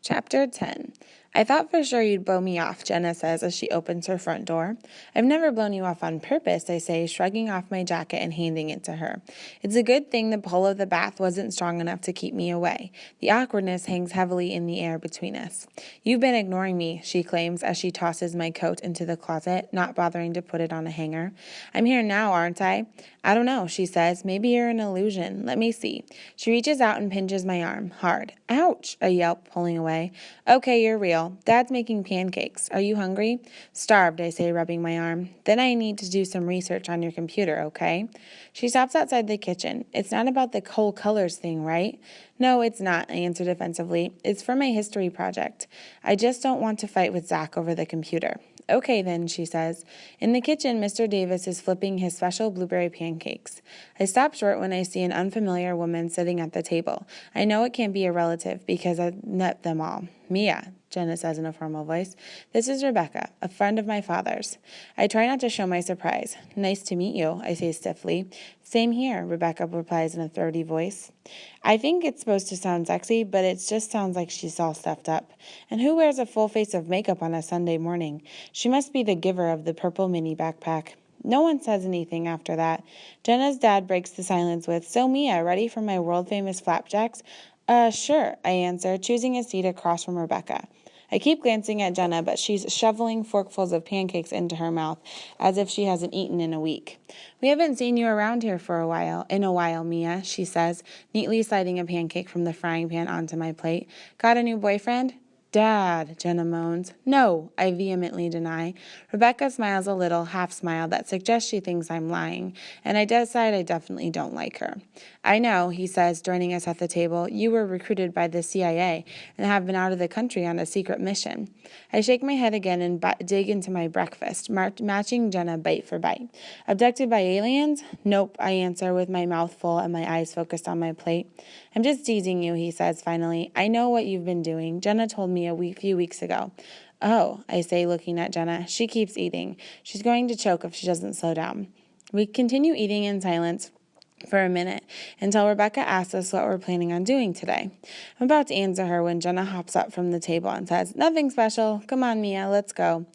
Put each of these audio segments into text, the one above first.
Chapter 10. I thought for sure you'd blow me off, Jenna says as she opens her front door. I've never blown you off on purpose, I say, shrugging off my jacket and handing it to her. It's a good thing the pull of the bath wasn't strong enough to keep me away. The awkwardness hangs heavily in the air between us. You've been ignoring me, she claims as she tosses my coat into the closet, not bothering to put it on a hanger. I'm here now, aren't I? I don't know, she says. Maybe you're an illusion. Let me see. She reaches out and pinches my arm, hard. Ouch, I yelp, pulling away. Okay, you're real. Dad's making pancakes. Are you hungry? Starved, I say, rubbing my arm. Then I need to do some research on your computer, okay? She stops outside the kitchen. It's not about the whole colors thing, right? No, it's not, I answer defensively. It's for my history project. I just don't want to fight with Zach over the computer. Okay, then, she says. In the kitchen, Mr. Davis is flipping his special blueberry pancakes. I stop short when I see an unfamiliar woman sitting at the table. I know it can't be a relative because I've met them all. Mia, Jenna says in a formal voice. This is Rebecca, a friend of my father's. I try not to show my surprise. Nice to meet you, I say stiffly. Same here, Rebecca replies in a throaty voice. I think it's supposed to sound sexy, but it just sounds like she's all stuffed up. And who wears a full face of makeup on a Sunday morning? She must be the giver of the purple mini backpack. No one says anything after that. Jenna's dad breaks the silence with, So Mia, ready for my world-famous flapjacks? Sure, I answer, choosing a seat across from Rebecca. I keep glancing at Jenna, but she's shoveling forkfuls of pancakes into her mouth, as if she hasn't eaten in a week. We haven't seen you around here in a while, Mia, she says, neatly sliding a pancake from the frying pan onto my plate. Got a new boyfriend? Dad, Jenna moans. No, I vehemently deny. Rebecca smiles a little half-smile that suggests she thinks I'm lying, and I decide I definitely don't like her. I know, he says, joining us at the table. You were recruited by the CIA and have been out of the country on a secret mission. I shake my head again and dig into my breakfast, matching Jenna bite for bite. Abducted by aliens? Nope, I answer with my mouth full and my eyes focused on my plate. I'm just teasing you, he says finally. I know what you've been doing. Jenna told me a few weeks ago. Oh, I say, looking at Jenna. She keeps eating. She's going to choke if she doesn't slow down. We continue eating in silence for a minute until Rebecca asks us what we're planning on doing today. I'm about to answer her when Jenna hops up from the table and says, Nothing special. Come on, Mia, let's go.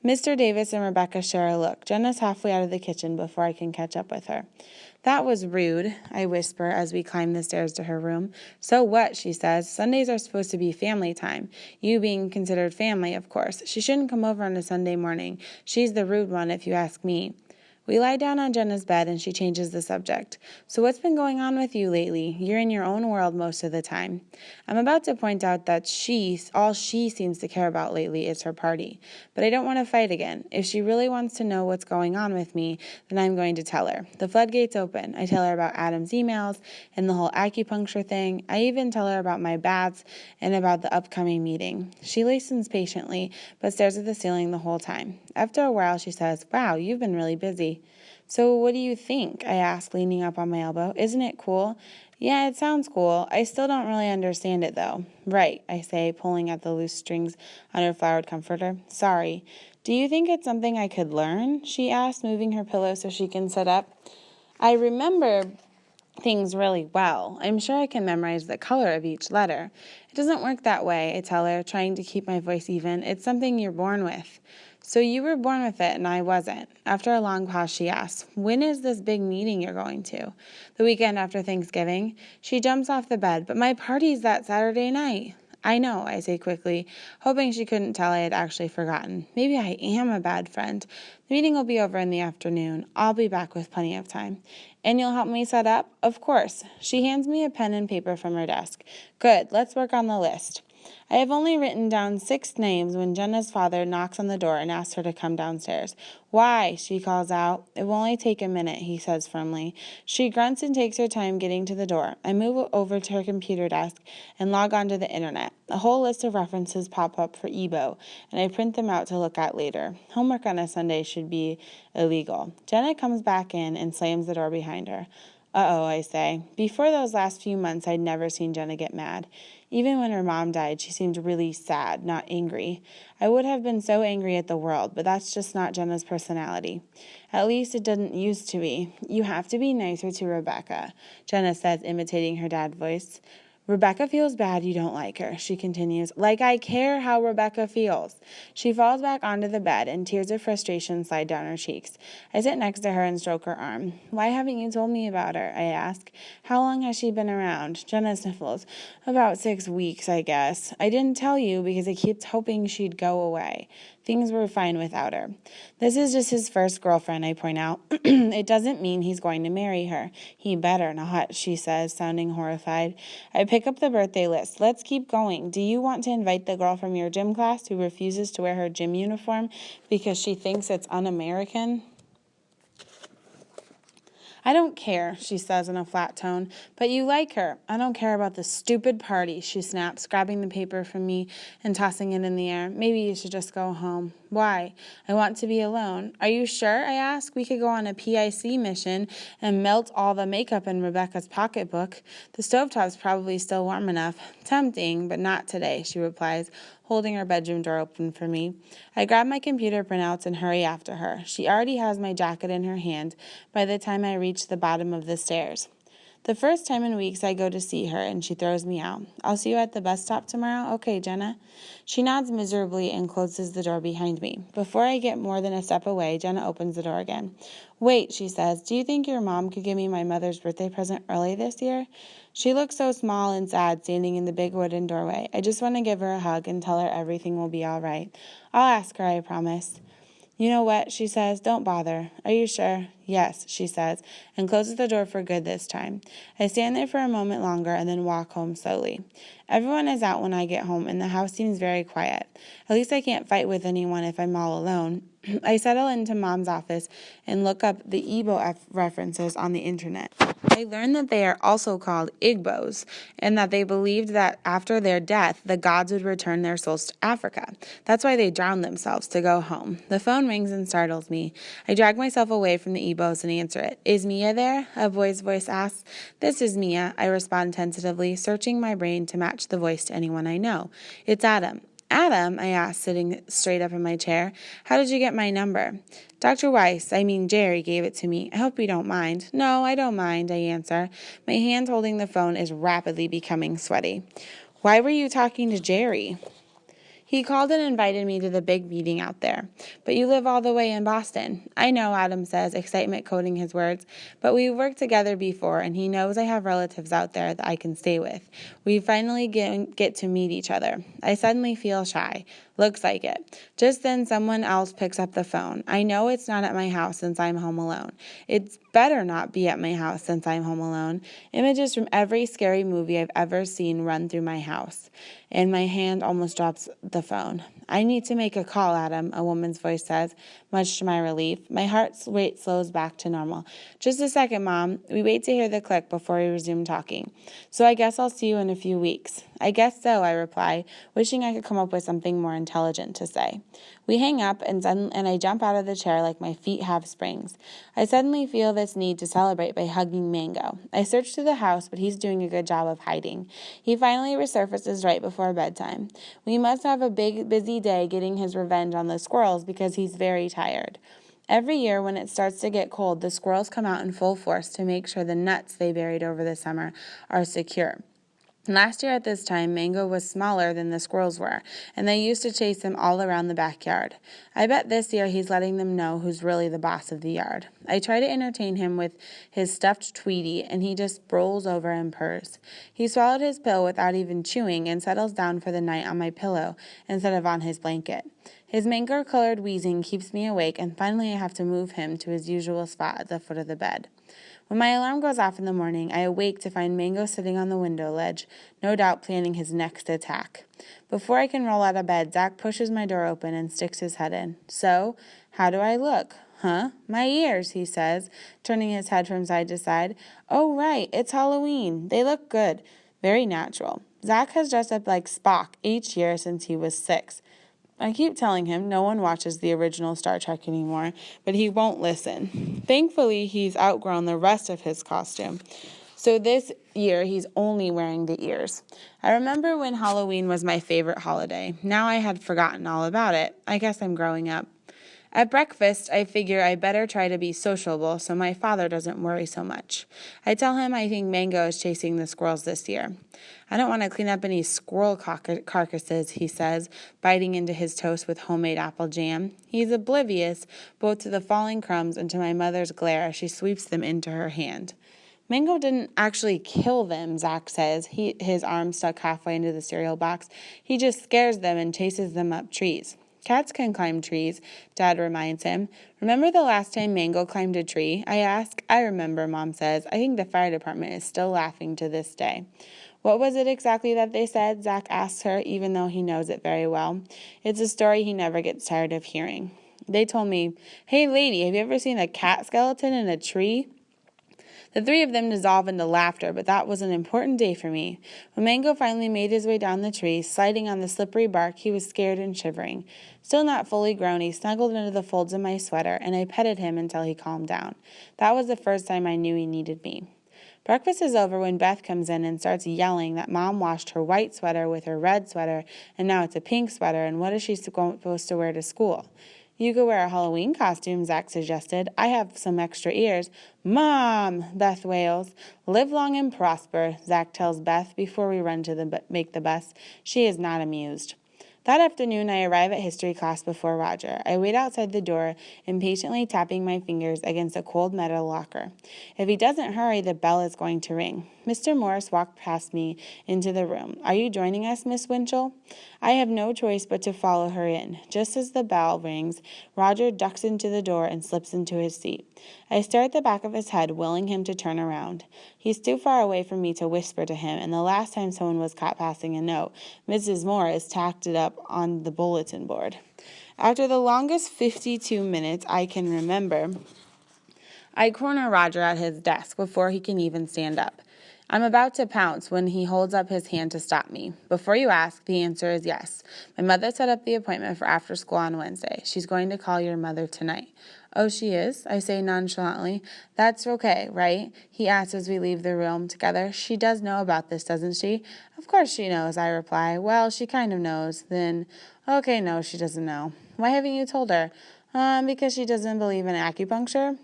Mr. Davis and Rebecca share a look. Jenna's halfway out of the kitchen before I can catch up with her. That was rude, I whisper as we climb the stairs to her room. So what, she says. Sundays are supposed to be family time. You being considered family, of course. She shouldn't come over on a Sunday morning. She's the rude one, if you ask me. We lie down on Jenna's bed and she changes the subject. So what's been going on with you lately? You're in your own world most of the time. I'm about to point out that all she seems to care about lately is her party. But I don't want to fight again. If she really wants to know what's going on with me, then I'm going to tell her. The floodgates open. I tell her about Adam's emails and the whole acupuncture thing. I even tell her about my baths and about the upcoming meeting. She listens patiently, but stares at the ceiling the whole time. After a while, she says, Wow, you've been really busy. So what do you think? I ask, leaning up on my elbow. Isn't it cool? Yeah, it sounds cool. I still don't really understand it, though. Right, I say, pulling at the loose strings on her flowered comforter. Sorry. Do you think it's something I could learn? She asks, moving her pillow so she can sit up. I remember things really well. I'm sure I can memorize the color of each letter. It doesn't work that way, I tell her, trying to keep my voice even. It's something you're born with. So you were born with it and I wasn't. After a long pause, she asks, When is this big meeting you're going to? The weekend after Thanksgiving. She jumps off the bed, but my party's that Saturday night. I know, I say quickly, hoping she couldn't tell I had actually forgotten. Maybe I am a bad friend. The meeting will be over in the afternoon. I'll be back with plenty of time. And you'll help me set up? Of course. She hands me a pen and paper from her desk. Good, let's work on the list. I have only written down 6 names when Jenna's father knocks on the door and asks her to come downstairs. Why? She calls out. It will only take a minute, he says firmly. She grunts and takes her time getting to the door. I move over to her computer desk and log onto the internet. A whole list of references pop up for EBO, and I print them out to look at later. Homework on a Sunday should be illegal. Jenna comes back in and slams the door behind her. Uh-oh, I say. Before those last few months, I'd never seen Jenna get mad. Even when her mom died, she seemed really sad, not angry. I would have been so angry at the world, but that's just not Jenna's personality. At least it didn't used to be. You have to be nicer to Rebecca, Jenna says, imitating her dad's voice. Rebecca feels bad you don't like her, she continues. Like I care how Rebecca feels. She falls back onto the bed, and tears of frustration slide down her cheeks. I sit next to her and stroke her arm. Why haven't you told me about her? I ask. How long has she been around? Jenna sniffles. About 6 weeks, I guess. I didn't tell you because I kept hoping she'd go away. Things were fine without her. This is just his first girlfriend, I point out. It doesn't mean he's going to marry her. He better not, she says, sounding horrified. I pick up the birthday list. Let's keep going. Do you want to invite the girl from your gym class who refuses to wear her gym uniform because she thinks it's un-American? I don't care, she says in a flat tone, but you like her. I don't care about the stupid party, she snaps, grabbing the paper from me and tossing it in the air. Maybe you should just go home. Why? I want to be alone. Are you sure? I ask. We could go on a PIC mission and melt all the makeup in Rebecca's pocketbook. The stovetop's probably still warm enough. Tempting, but not today, she replies, holding her bedroom door open for me. I grab my computer printouts and hurry after her. She already has my jacket in her hand by the time I reach the bottom of the stairs. The first time in weeks I go to see her, and she throws me out. I'll see you at the bus stop tomorrow? Okay, Jenna. She nods miserably and closes the door behind me. Before I get more than a step away, Jenna opens the door again. Wait, she says, do you think your mom could give me my mother's birthday present early this year? She looks so small and sad standing in the big wooden doorway. I just want to give her a hug and tell her everything will be all right. I'll ask her, I promise. You know what, she says, don't bother. Are you sure? Yes, she says, and closes the door for good this time. I stand there for a moment longer and then walk home slowly. Everyone is out when I get home, and the house seems very quiet. At least I can't fight with anyone if I'm all alone. I settle into Mom's office and look up the Igbo references on the internet. I learned that they are also called Igbos, and that they believed that after their death, the gods would return their souls to Africa. That's why they drowned themselves to go home. The phone rings and startles me. I drag myself away from the Igbos and answer it. Is Mia there? A boy's voice asks. This is Mia, I respond tentatively, searching my brain to match the voice to anyone I know. It's Adam. Adam, I asked, sitting straight up in my chair, how did you get my number? Dr. Jerry gave it to me. I hope you don't mind. No, I don't mind, I answer. My hand holding the phone is rapidly becoming sweaty. Why were you talking to Jerry? He called and invited me to the big meeting out there. But you live all the way in Boston. I know, Adam says, excitement coating his words. But we've worked together before, and he knows I have relatives out there that I can stay with. We finally get to meet each other. I suddenly feel shy. Looks like it. Just then someone else picks up the phone. I know it's not at my house since I'm home alone. It's better not be at my house since I'm home alone. Images from every scary movie I've ever seen run through my house. And my hand almost drops the phone. I need to make a call, Adam, a woman's voice says, much to my relief. My heart rate slows back to normal. Just a second, Mom. We wait to hear the click before we resume talking. So I guess I'll see you in a few weeks. I guess so, I reply, wishing I could come up with something more intelligent to say. We hang up, and I jump out of the chair like my feet have springs. I suddenly feel this need to celebrate by hugging Mango. I search through the house, but he's doing a good job of hiding. He finally resurfaces right before bedtime. We must have a big, busy day getting his revenge on the squirrels because he's very tired. Every year when it starts to get cold, the squirrels come out in full force to make sure the nuts they buried over the summer are secure. Last year at this time, Mango was smaller than the squirrels were, and they used to chase him all around the backyard. I bet this year he's letting them know who's really the boss of the yard. I try to entertain him with his stuffed Tweety, and he just rolls over and purrs. He swallowed his pill without even chewing and settles down for the night on my pillow instead of on his blanket. His mango-colored wheezing keeps me awake, and finally I have to move him to his usual spot at the foot of the bed. When my alarm goes off in the morning, I awake to find Mango sitting on the window ledge, no doubt planning his next attack. Before I can roll out of bed, Zach pushes my door open and sticks his head in. So, how do I look? Huh? My ears, he says, turning his head from side to side. Oh, right, it's Halloween. They look good. Very natural. Zach has dressed up like Spock each year since he was 6. I keep telling him no one watches the original Star Trek anymore, but he won't listen. Thankfully, he's outgrown the rest of his costume. So this year, he's only wearing the ears. I remember when Halloween was my favorite holiday. Now I had forgotten all about it. I guess I'm growing up. At breakfast, I figure I better try to be sociable so my father doesn't worry so much. I tell him I think Mango is chasing the squirrels this year. I don't want to clean up any squirrel carcasses, he says, biting into his toast with homemade apple jam. He's oblivious both to the falling crumbs and to my mother's glare as she sweeps them into her hand. Mango didn't actually kill them, Zach says, his arm stuck halfway into the cereal box. He just scares them and chases them up trees. Cats can climb trees, Dad reminds him. Remember the last time Mango climbed a tree? I ask. I remember, Mom says. I think the fire department is still laughing to this day. What was it exactly that they said? Zach asks her, even though he knows it very well. It's a story he never gets tired of hearing. They told me, "Hey lady, have you ever seen a cat skeleton in a tree?" The three of them dissolved into laughter, but that was an important day for me. When Mango finally made his way down the tree, sliding on the slippery bark, he was scared and shivering. Still not fully grown, he snuggled into the folds of my sweater, and I petted him until he calmed down. That was the first time I knew he needed me. Breakfast is over when Beth comes in and starts yelling that Mom washed her white sweater with her red sweater, and now it's a pink sweater, and what is she supposed to wear to school? You could wear a Halloween costume, Zach suggested. I have some extra ears. Mom, Beth wails. Live long and prosper, Zach tells Beth before we run to make the bus. She is not amused. That afternoon, I arrive at history class before Roger. I wait outside the door, impatiently tapping my fingers against a cold metal locker. If he doesn't hurry, the bell is going to ring. Mr. Morris walked past me into the room. Are you joining us, Miss Winchell? I have no choice but to follow her in. Just as the bell rings, Roger ducks into the door and slips into his seat. I stare at the back of his head, willing him to turn around. He's too far away from me to whisper to him, and the last time someone was caught passing a note, Mrs. Morris tacked it up on the bulletin board. After the longest 52 minutes I can remember, I corner Roger at his desk before he can even stand up. I'm about to pounce when he holds up his hand to stop me. Before you ask, the answer is yes. My mother set up the appointment for after school on Wednesday. She's going to call your mother tonight. Oh, she is? I say nonchalantly. That's okay, right? He asks as we leave the room together. She does know about this, doesn't she? Of course she knows, I reply. Well, she kind of knows. Then, okay, no, she doesn't know. Why haven't you told her? Because she doesn't believe in acupuncture.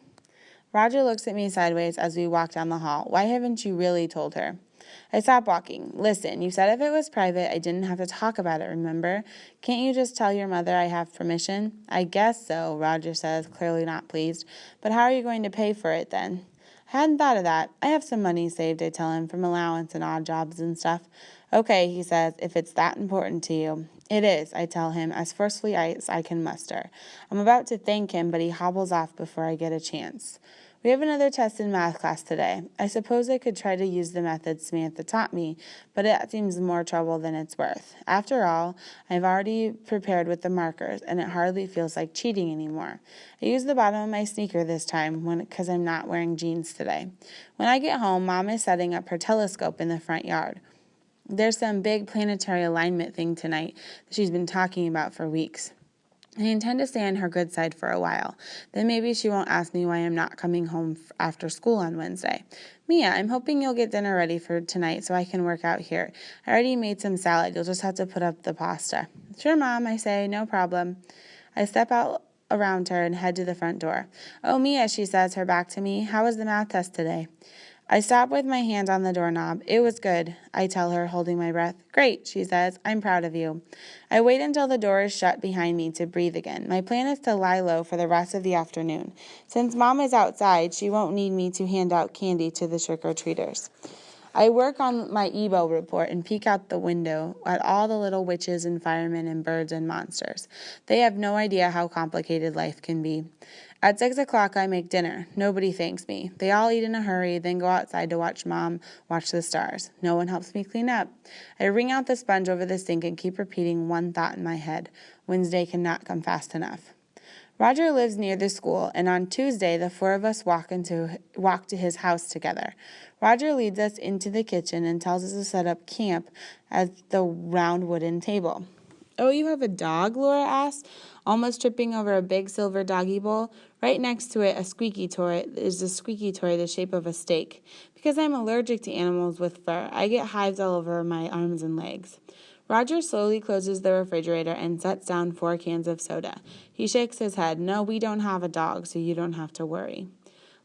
Roger looks at me sideways as we walk down the hall. Why haven't you really told her? I stop walking. Listen, you said if it was private, I didn't have to talk about it, remember? Can't you just tell your mother I have permission? I guess so, Roger says, clearly not pleased. But how are you going to pay for it then? I hadn't thought of that. I have some money saved, I tell him, from allowance and odd jobs and stuff. Okay, he says, if it's that important to you. It is, I tell him, as forcefully as I can muster. I'm about to thank him, but he hobbles off before I get a chance. We have another test in math class today. I suppose I could try to use the methods Samantha taught me, but it seems more trouble than it's worth. After all, I've already prepared with the markers, and it hardly feels like cheating anymore. I use the bottom of my sneaker this time because I'm not wearing jeans today. When I get home, Mom is setting up her telescope in the front yard. There's some big planetary alignment thing tonight that she's been talking about for weeks. I intend to stay on her good side for a while. Then maybe she won't ask me why I'm not coming home after school on Wednesday. Mia, I'm hoping you'll get dinner ready for tonight so I can work out here. I already made some salad. You'll just have to put up the pasta. Sure, Mom, I say, no problem. I step out around her and head to the front door. Oh, Mia, she says, her back to me. How was the math test today? I stop with my hand on the doorknob. It was good, I tell her, holding my breath. Great, she says. I'm proud of you. I wait until the door is shut behind me to breathe again. My plan is to lie low for the rest of the afternoon. Since Mom is outside, she won't need me to hand out candy to the trick-or-treaters. I work on my EBO report and peek out the window at all the little witches and firemen and birds and monsters. They have no idea how complicated life can be. At 6 o'clock, I make dinner. Nobody thanks me. They all eat in a hurry, then go outside to watch Mom watch the stars. No one helps me clean up. I wring out the sponge over the sink and keep repeating one thought in my head. Wednesday cannot come fast enough. Roger lives near the school, and on Tuesday, the four of us walk to his house together. Roger leads us into the kitchen and tells us to set up camp at the round wooden table. Oh, you have a dog? Laura asks, almost tripping over a big silver doggy bowl. Right next to it is a squeaky toy the shape of a steak. Because I'm allergic to animals with fur, I get hives all over my arms and legs. Roger slowly closes the refrigerator and sets down 4 cans of soda. He shakes his head. No, we don't have a dog, so you don't have to worry.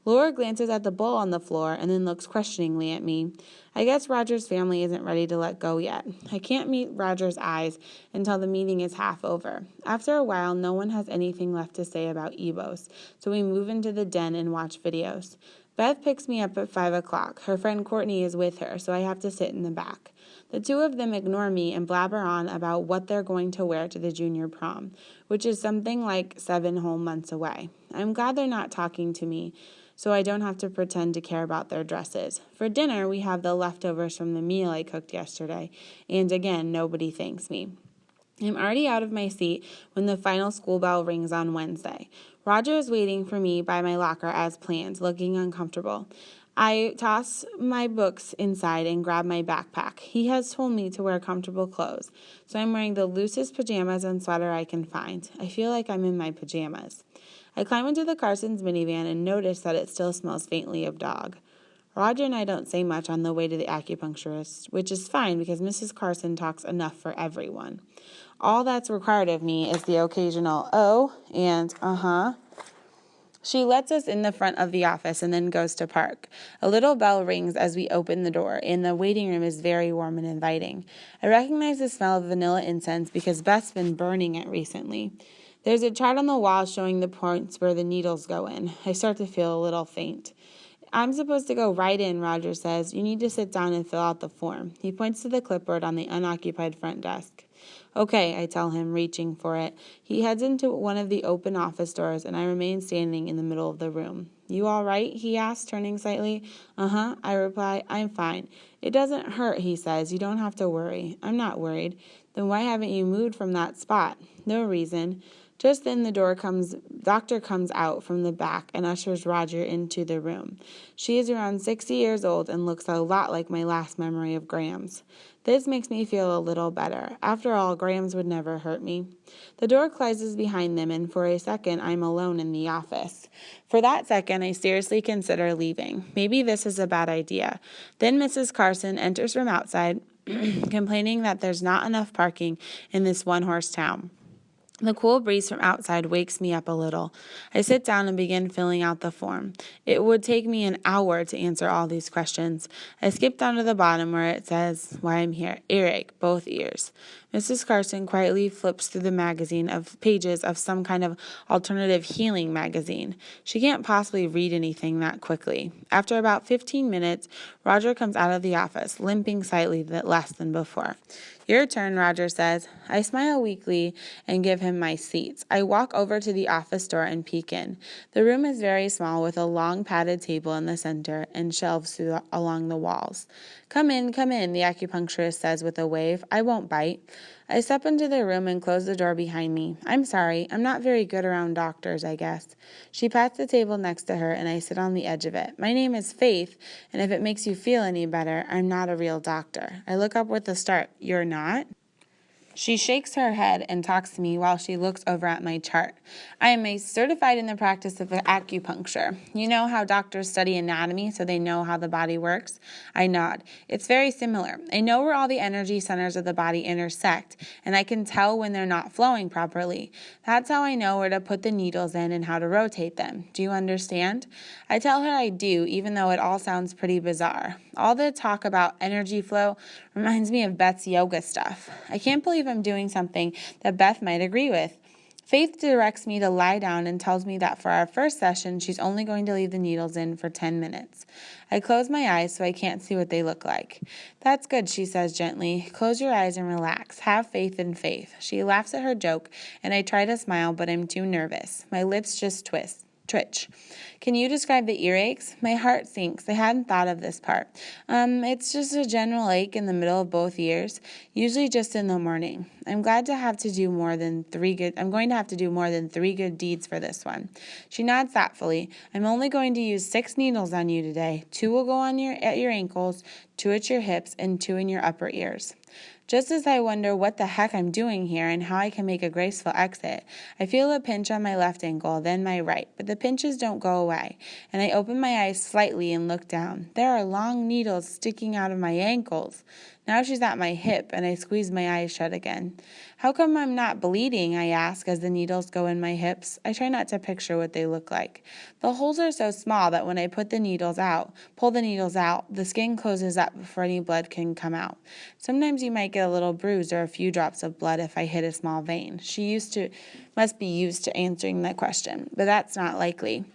Laura glances at the bowl on the floor and then looks questioningly at me. I guess Roger's family isn't ready to let go yet. I can't meet Roger's eyes until the meeting is half over. After a while, no one has anything left to say about Ebos, so we move into the den and watch videos. Beth picks me up at 5 o'clock. Her friend Courtney is with her, so I have to sit in the back. The 2 of them ignore me and blabber on about what they're going to wear to the junior prom, which is something like 7 whole months away. I'm glad they're not talking to me, so I don't have to pretend to care about their dresses. For dinner, we have the leftovers from the meal I cooked yesterday, and again, nobody thanks me. I'm already out of my seat when the final school bell rings on Wednesday. Roger is waiting for me by my locker as planned, looking uncomfortable. I toss my books inside and grab my backpack. He has told me to wear comfortable clothes, so I'm wearing the loosest pajamas and sweater I can find. I feel like I'm in my pajamas. I climb into the Carsons minivan and notice that it still smells faintly of dog. Roger and I don't say much on the way to the acupuncturist, which is fine because Mrs. Carson talks enough for everyone. All that's required of me is the occasional oh and uh-huh. She lets us in the front of the office and then goes to park. A little bell rings as we open the door, and the waiting room is very warm and inviting. I recognize the smell of vanilla incense because Beth's been burning it recently. There's a chart on the wall showing the points where the needles go in. I start to feel a little faint. I'm supposed to go right in, Roger says. You need to sit down and fill out the form. He points to the clipboard on the unoccupied front desk. Okay, I tell him, reaching for it. He heads into one of the open office doors, and I remain standing in the middle of the room. You all right? He asks, turning slightly. Uh-huh, I reply. I'm fine. It doesn't hurt, he says. You don't have to worry. I'm not worried. Then why haven't you moved from that spot? No reason. Just then the doctor comes out from the back and ushers Roger into the room. She is around 60 years old and looks a lot like my last memory of Grams. This makes me feel a little better. After all, Grams would never hurt me. The door closes behind them, and for a second I'm alone in the office. For that second, I seriously consider leaving. Maybe this is a bad idea. Then Mrs. Carson enters from outside, complaining that there's not enough parking in this one-horse town. The cool breeze from outside wakes me up a little. I sit down and begin filling out the form. It would take me an hour to answer all these questions. I skip down to the bottom where it says why I'm here. Earache, both ears. Mrs. Carson quietly flips through the magazine of pages of some kind of alternative healing magazine. She can't possibly read anything that quickly. After about 15 minutes, Roger comes out of the office, limping slightly less than before. Your turn, Roger says. I smile weakly and give him my seats. I walk over to the office door and peek in. The room is very small with a long padded table in the center and shelves along the walls. Come in, the acupuncturist says with a wave. I won't bite. I step into the room and close the door behind me. I'm sorry, I'm not very good around doctors, I guess. She pats the table next to her and I sit on the edge of it. My name is Faith, and if it makes you feel any better, I'm not a real doctor. I look up with a start. You're not? She shakes her head and talks to me while she looks over at my chart. I am certified in the practice of acupuncture. You know how doctors study anatomy so they know how the body works? I nod. It's very similar. I know where all the energy centers of the body intersect, and I can tell when they're not flowing properly. That's how I know where to put the needles in and how to rotate them. Do you understand? I tell her I do, even though it all sounds pretty bizarre. All the talk about energy flow reminds me of Beth's yoga stuff. I can't believe I'm doing something that Beth might agree with. Faith directs me to lie down and tells me that for our first session, she's only going to leave the needles in for 10 minutes. I close my eyes so I can't see what they look like. That's good, she says gently. Close your eyes and relax. Have faith in Faith. She laughs at her joke, and I try to smile, but I'm too nervous. My lips just twitch. Can you describe the earaches? My heart sinks. I hadn't thought of this part. It's just a general ache in the middle of both ears, usually just in the morning. I'm going to have to do more than 3 good deeds for this one. She nods thoughtfully. I'm only going to use 6 needles on you today. 2 will go at your ankles, 2 at your hips, and 2 in your upper ears. Just as I wonder what the heck I'm doing here and how I can make a graceful exit, I feel a pinch on my left ankle, then my right, but the pinches don't go away, and I open my eyes slightly and look down. There are long needles sticking out of my ankles. Now she's at my hip, and I squeeze my eyes shut again. How come I'm not bleeding? I ask as the needles go in my hips. I try not to picture what they look like. The holes are so small that when I pull the needles out, the skin closes up before any blood can come out. Sometimes you might get a little bruise or a few drops of blood if I hit a small vein. Must be used to answering that question, but that's not likely.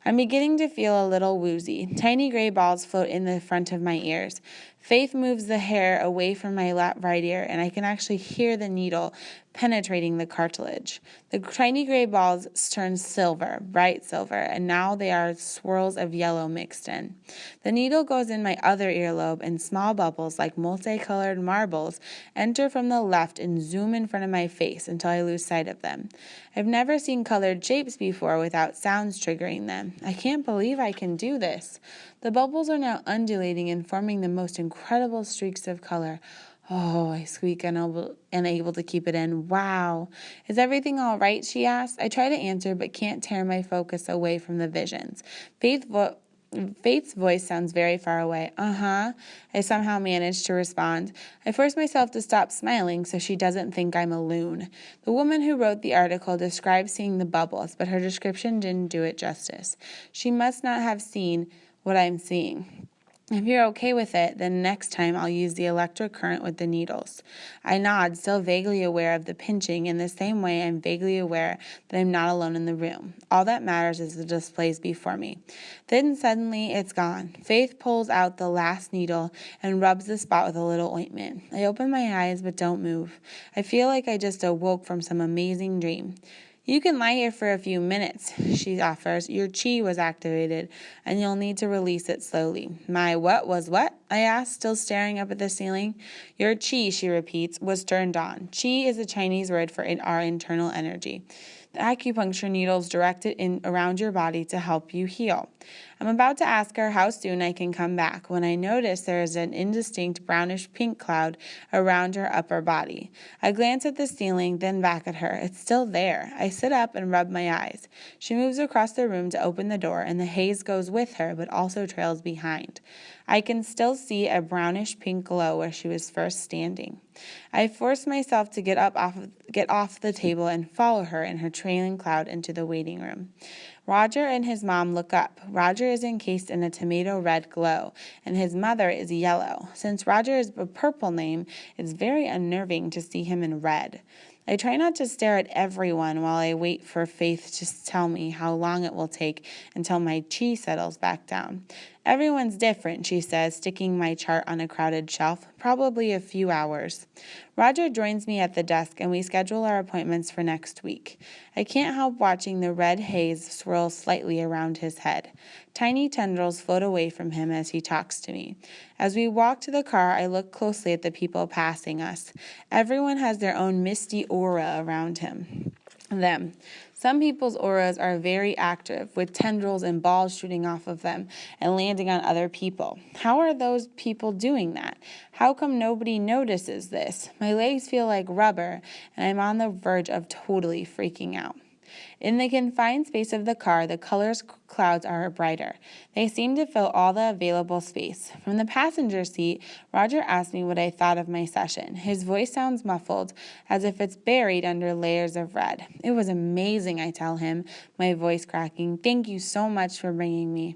I'm beginning to feel a little woozy. Tiny gray balls float in the front of my ears. Faith moves the hair away from my right ear, and I can actually hear the needle penetrating the cartilage. The tiny gray balls turn silver, bright silver, and now they are swirls of yellow mixed in. The needle goes in my other earlobe, and small bubbles like multicolored marbles enter from the left and zoom in front of my face until I lose sight of them. I've never seen colored shapes before without sounds triggering them. I can't believe I can do this. The bubbles are now undulating and forming the most incredible streaks of color. Oh, I squeak, unable to keep it in. Wow. Is everything all right? She asks. I try to answer, but can't tear my focus away from the visions. Faith's voice sounds very far away. Uh-huh. I somehow manage to respond. I force myself to stop smiling so she doesn't think I'm a loon. The woman who wrote the article described seeing the bubbles, but her description didn't do it justice. She must not have seen what I'm seeing. If you're okay with it, then next time I'll use the electric current with the needles. I nod, still vaguely aware of the pinching, in the same way I'm vaguely aware that I'm not alone in the room. All that matters is the displays before me. Then suddenly it's gone. Faith pulls out the last needle and rubs the spot with a little ointment. I open my eyes but don't move. I feel like I just awoke from some amazing dream. You can lie here for a few minutes, she offers. Your chi was activated, and you'll need to release it slowly. My what was what? I ask, still staring up at the ceiling. Your chi, she repeats, was turned on. Chi is a Chinese word for our internal energy. The acupuncture needles directed in around your body to help you heal. I'm about to ask her how soon I can come back when I notice there is an indistinct brownish pink cloud around her upper body. I glance at the ceiling, then back at her. It's still there. I sit up and rub my eyes. She moves across the room to open the door, and the haze goes with her but also trails behind. I can still see a brownish pink glow where she was first standing. I force myself to get off the table and follow her in her trailing cloud into the waiting room. Roger and his mom look up. Roger is encased in a tomato red glow, and his mother is yellow. Since Roger is a purple name, it's very unnerving to see him in red. I try not to stare at everyone while I wait for Faith to tell me how long it will take until my chi settles back down. Everyone's different, she says, sticking my chart on a crowded shelf. Probably a few hours. Roger joins me at the desk, and we schedule our appointments for next week. I can't help watching the red haze swirl slightly around his head. Tiny tendrils float away from him as he talks to me. As we walk to the car, I look closely at the people passing us. Everyone has their own misty aura around them. Some people's auras are very active, with tendrils and balls shooting off of them and landing on other people. How are those people doing that? How come nobody notices this? My legs feel like rubber, and I'm on the verge of totally freaking out. In the confined space of the car, the clouds are brighter. They seem to fill all the available space. From the passenger seat, Roger asked me what I thought of my session. His voice sounds muffled, as if it's buried under layers of red. It was amazing, I tell him, my voice cracking. Thank you so much for bringing me.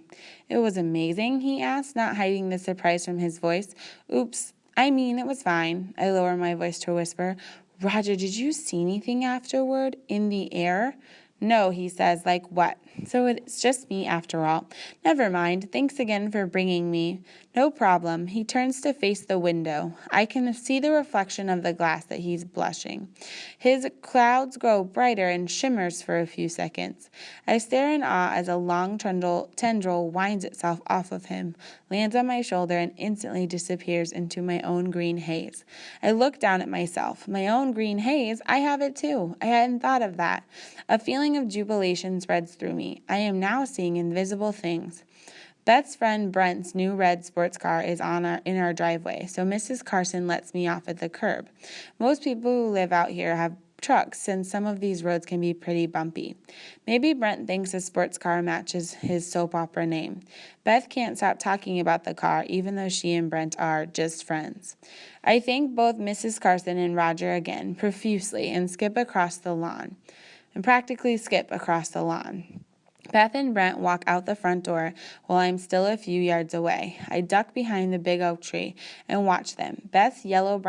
It was amazing, he asked, not hiding the surprise from his voice. Oops, it was fine. I lower my voice to a whisper. Roger, did you see anything afterward? In the air? No, he says, like what? So it's just me after all. Never mind. Thanks again for bringing me. No problem. He turns to face the window. I can see the reflection of the glass that he's blushing. His clouds grow brighter and shimmers for a few seconds. I stare in awe as a long tendril winds itself off of him, lands on my shoulder, and instantly disappears into my own green haze. I look down at myself. My own green haze? I have it too. I hadn't thought of that. A feeling of jubilation spreads through me. I am now seeing invisible things. Beth's friend Brent's new red sports car is in our driveway, so Mrs. Carson lets me off at the curb. Most people who live out here have trucks since some of these roads can be pretty bumpy. Maybe Brent thinks a sports car matches his soap opera name. Beth can't stop talking about the car, even though she and Brent are just friends. I thank both Mrs. Carson and Roger again, profusely, and practically skip across the lawn. Beth and Brent walk out the front door while I'm still a few yards away. I duck behind the big oak tree and watch them. Beth's yellowish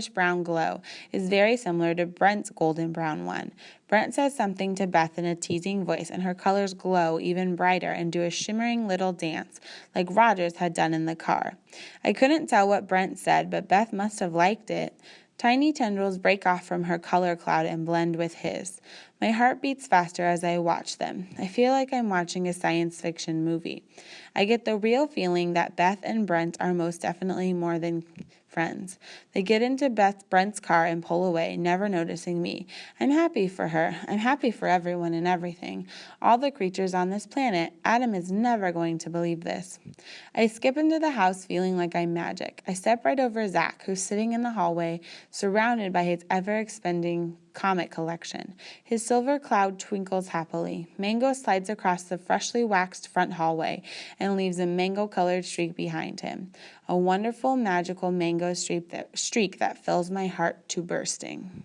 brown glow is very similar to Brent's golden brown one. Brent says something to Beth in a teasing voice, and her colors glow even brighter and do a shimmering little dance like Roger's had done in the car. I couldn't tell what Brent said, but Beth must have liked it. Tiny tendrils break off from her color cloud and blend with his. My heart beats faster as I watch them. I feel like I'm watching a science fiction movie. I get the real feeling that Beth and Brent are most definitely more than friends. They get into Brent's car and pull away, never noticing me. I'm happy for her. I'm happy for everyone and everything. All the creatures on this planet. Adam is never going to believe this. I skip into the house feeling like I'm magic. I step right over Zach, who's sitting in the hallway, surrounded by his ever-expanding comic collection. His silver cloud twinkles happily. Mango slides across the freshly waxed front hallway and leaves a mango-colored streak behind him. A wonderful, magical mango streak that fills my heart to bursting.